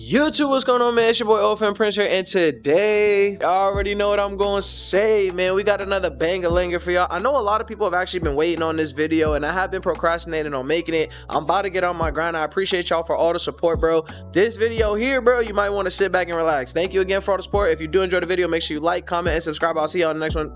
YouTube, what's going on, man? It's your boy Orphan Prince here, and today, y'all already know what I'm going to say, man. We got another banger for y'all. I know a lot of people have actually been waiting on this video, and I have been procrastinating on making it. I'm about to get on my grind. I appreciate y'all for all the support, bro. This video here, bro, you might want to sit back and relax. Thank you again for all the support. If you do enjoy the video, make sure you like, comment, and subscribe. I'll see y'all in the next one.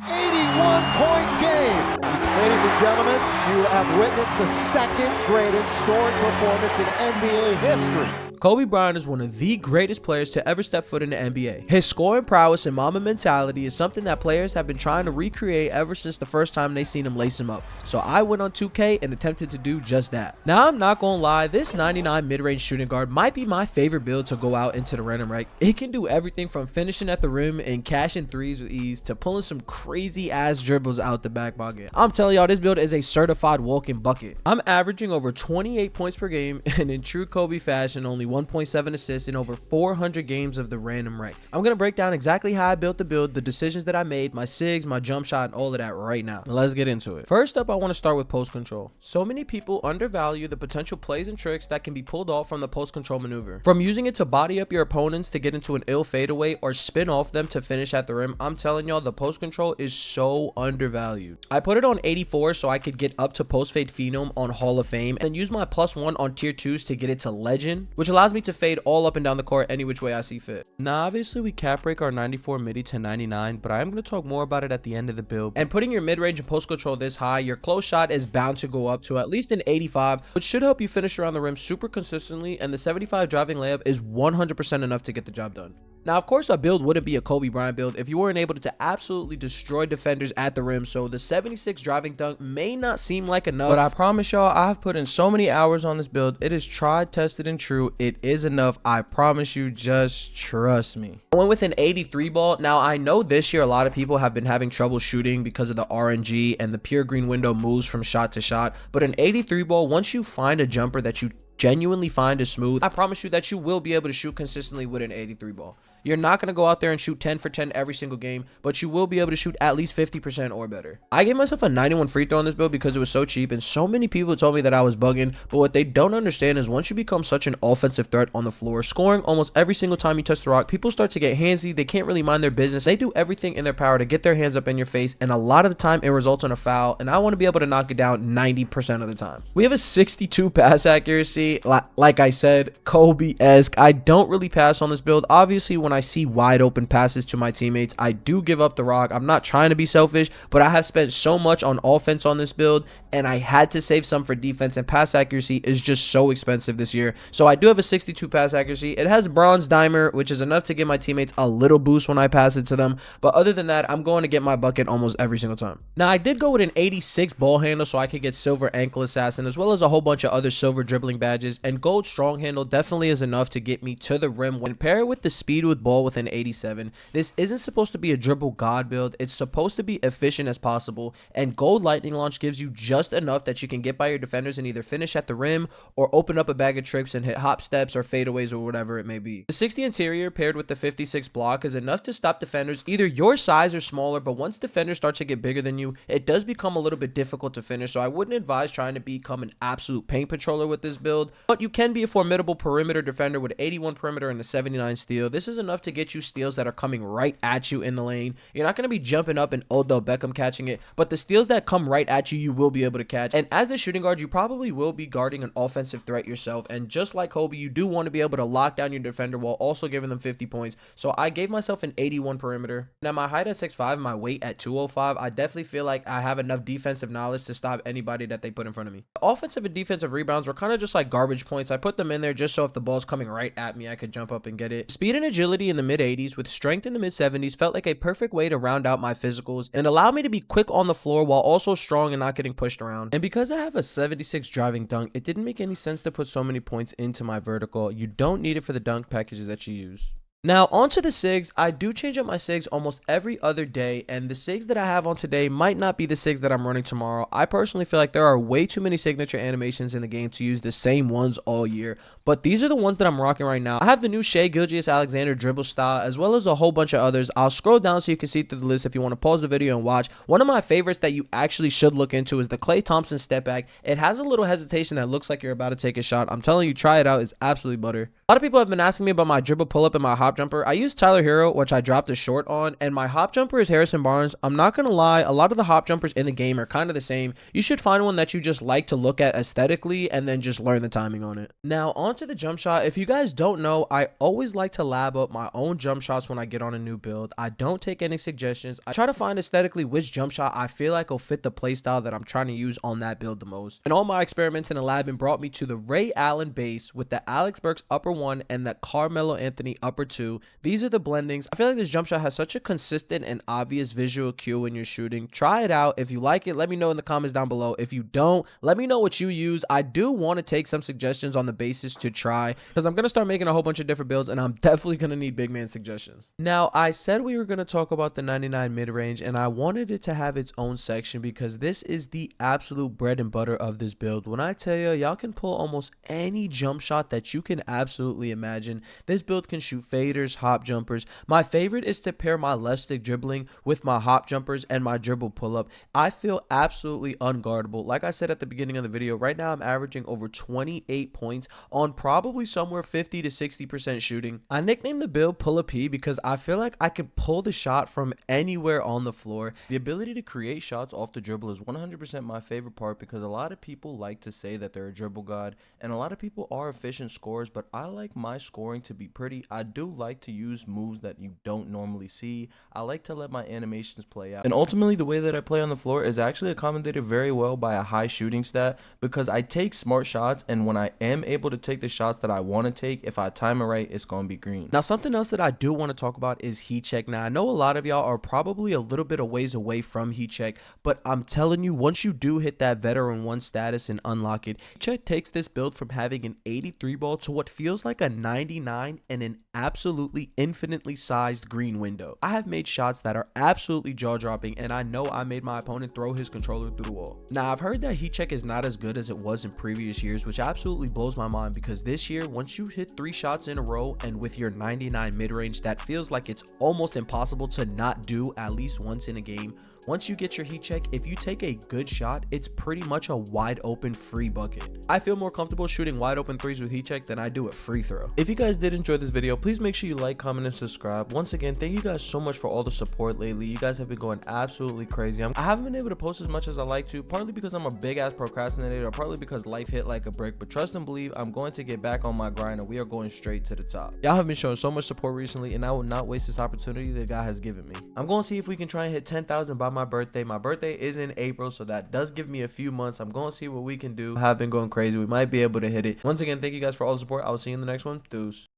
81-point game. Ladies and gentlemen, you have witnessed the second greatest scoring performance in NBA history. Kobe Bryant is one of the greatest players to ever step foot in the NBA. His scoring prowess and Mamba mentality is something that players have been trying to recreate ever since the first time they seen him lace him up. So I went on 2K and attempted to do just that. Now I'm not gonna lie, this 99 mid-range shooting guard might be my favorite build to go out into the random rec. It can do everything from finishing at the rim and cashing threes with ease to pulling some crazy ass dribbles out the back pocket. I'm telling y'all, this build is a certified walking bucket. I'm averaging over 28 points per game, and in true Kobe fashion, only 1.7 assists in over 400 games of the random rec. I'm gonna break down exactly how I built the build, the decisions that I made, my sigs, my jump shot, and all of that right now. Let's get into it. First up, I want to start with post control. So many people undervalue the potential plays and tricks that can be pulled off from the post control maneuver. From using it to body up your opponents to get into an ill fadeaway or spin off them to finish at the rim, I'm telling y'all, the post control is so undervalued. I put it on 84 so I could get up to post fade phenom on Hall of Fame, and use my +1 on tier 2s to get it to legend, which allows me to fade all up and down the court any which way I see fit. Now obviously we cap break our 94 midi to 99, but I am going to talk more about it at the end of the build. And putting your mid-range and post control this high, your close shot is bound to go up to at least an 85, which should help you finish around the rim super consistently, and the 75 driving layup is 100% enough to get the job done. Now, of course, our build wouldn't be a Kobe Bryant build if you weren't able to absolutely destroy defenders at the rim, so the 76 driving dunk may not seem like enough, but I promise y'all, I've put in so many hours on this build. It is tried, tested, and true. It is enough. I promise you, just trust me. I went with an 83 ball. Now, I know this year a lot of people have been having trouble shooting because of the RNG and the pure green window moves from shot to shot, but an 83 ball, once you find a jumper that you genuinely find is smooth, I promise you that you will be able to shoot consistently with an 83 ball. You're not going to go out there and shoot 10 for 10 every single game, but you will be able to shoot at least 50% or better. I gave myself a 91 free throw on this build because it was so cheap, and so many people told me that I was bugging, but what they don't understand is once you become such an offensive threat on the floor, scoring almost every single time you touch the rock, people start to get handsy. They can't really mind their business. They do everything in their power to get their hands up in your face, and a lot of the time it results in a foul, and I want to be able to knock it down 90% of the time. We have a 62 pass accuracy. Like I said, Kobe-esque. I don't really pass on this build. Obviously, when I see wide open passes to my teammates, I do give up the rock. I'm not trying to be selfish, but I have spent so much on offense on this build, and I had to save some for defense, and pass accuracy is just so expensive this year. So I do have a 62 pass accuracy. It has bronze dimer, which is enough to give my teammates a little boost when I pass it to them, but other than that, I'm going to get my bucket almost every single time. Now, I did go with an 86 ball handle so I could get silver ankle assassin, as well as a whole bunch of other silver dribbling badges, and gold strong handle definitely is enough to get me to the rim. When paired with the speed with ball with an 87, this isn't supposed to be a dribble god build. It's supposed to be efficient as possible, and gold lightning launch gives you just enough that you can get by your defenders and either finish at the rim or open up a bag of tricks and hit hop steps or fadeaways or whatever it may be. The 60 interior paired with the 56 block is enough to stop defenders either your size or smaller, but once defenders start to get bigger than you, it does become a little bit difficult to finish, so I wouldn't advise trying to become an absolute paint controller with this build, but you can be a formidable perimeter defender with 81 perimeter and a 79 steal. This is enough to get you steals that are coming right at you in the lane. You're not going to be jumping up and Odell Beckham catching it, but the steals that come right at you, you will be able to catch. And as a shooting guard, you probably will be guarding an offensive threat yourself, and just like Kobe, you do want to be able to lock down your defender while also giving them 50 points. So I gave myself an 81 perimeter. Now, my height at 6'5", my weight at 205, I definitely feel like I have enough defensive knowledge to stop anybody that they put in front of me. The offensive and defensive rebounds were kind of just like garbage points. I put them in there just so if the ball's coming right at me, I could jump up and get it. Speed and agility in the mid 80s with strength in the mid 70s felt like a perfect way to round out my physicals and allow me to be quick on the floor while also strong and not getting pushed around. And because I have a 76 driving dunk, it didn't make any sense to put so many points into my vertical. You don't need it for the dunk packages that you use. Now, onto the SIGs. I do change up my SIGs almost every other day, and the SIGs that I have on today might not be the SIGs that I'm running tomorrow. I personally feel like there are way too many signature animations in the game to use the same ones all year, but these are the ones that I'm rocking right now. I have the new Shai Gilgeous-Alexander dribble style, as well as a whole bunch of others. I'll scroll down so you can see through the list if you want to pause the video and watch. One of my favorites that you actually should look into is the Klay Thompson step back. It has a little hesitation that looks like you're about to take a shot. I'm telling you, try it out. It's absolutely butter. A lot of people have been asking me about my dribble pull-up and my hop jumper. I use Tyler Hero, which I dropped a short on, and my hop jumper is Harrison Barnes. I'm not gonna lie, a lot of the hop jumpers in the game are kind of the same. You should find one that you just like to look at aesthetically and then just learn the timing on it. Now, onto the jump shot. If you guys don't know, I always like to lab up my own jump shots when I get on a new build. I don't take any suggestions. I try to find aesthetically which jump shot I feel like will fit the playstyle that I'm trying to use on that build the most. And all my experiments in the lab brought me to the Ray Allen base with the Alex Burks upper 1 and the Carmelo Anthony upper 2. These are the blendings. I feel like this jump shot has such a consistent and obvious visual cue when you're shooting. Try it out. If you like it, let me know in the comments down below. If you don't, let me know what you use. I do want to take some suggestions on the bases to try, because I'm going to start making a whole bunch of different builds, and I'm definitely going to need big man suggestions. Now, I said we were going to talk about the 99 mid-range, and I wanted it to have its own section because this is the absolute bread and butter of this build. When I tell you, y'all can pull almost any jump shot that you can absolutely imagine. This build can shoot faders, hop jumpers. My favorite is to pair my left stick dribbling with my hop jumpers and my dribble pull-up. I feel absolutely unguardable. Like I said at the beginning of the video, right now I'm averaging over 28 points on probably somewhere 50 to 60% shooting. I nicknamed the build Pull a P because I feel like I can pull the shot from anywhere on the floor. The ability to create shots off the dribble is 100% my favorite part, because a lot of people like to say that they're a dribble god, and a lot of people are efficient scorers, but I like my scoring to be pretty. I do like to use moves that you don't normally see. I like to let my animations play out, and ultimately the way that I play on the floor is actually accommodated very well by a high shooting stat, because I take smart shots, and when I am able to take the shots that I want to take, if I time it right, it's going to be green. Now, something else that I do want to talk about is heat check. Now, I know a lot of y'all are probably a little bit of ways away from heat check, but I'm telling you, once you do hit that veteran 1 status and unlock it, heat check takes this build from having an 83 ball to what feels like a 99 and an absolutely infinitely sized green window. I have made shots that are absolutely jaw-dropping, and I know I made my opponent throw his controller through the wall. Now, I've heard that heat check is not as good as it was in previous years, which absolutely blows my mind, because this year, once you hit 3 shots in a row and with your 99 mid-range, that feels like it's almost impossible to not do at least once in a game. Once you get your heat check, if you take a good shot, it's pretty much a wide open free bucket. I feel more comfortable shooting wide open threes with heat check than I do a free throw. If you guys did enjoy this video, please make sure you like, comment, and subscribe. Once again, thank you guys so much for all the support lately. You guys have been going absolutely crazy. I haven't been able to post as much as I like to, partly because I'm a big ass procrastinator, or partly because life hit like a brick, but trust and believe I'm going to get back on my grind, and we are going straight to the top. Y'all have been showing so much support recently, and I will not waste this opportunity that God has given me. I'm going to see if we can try and hit 10,000 by my birthday. My birthday is in April, so that does give me a few months. I'm going to see what we can do. I have been going crazy. We might be able to hit it. Once again, thank you guys for all the support. I will see you in the next one. Deuce.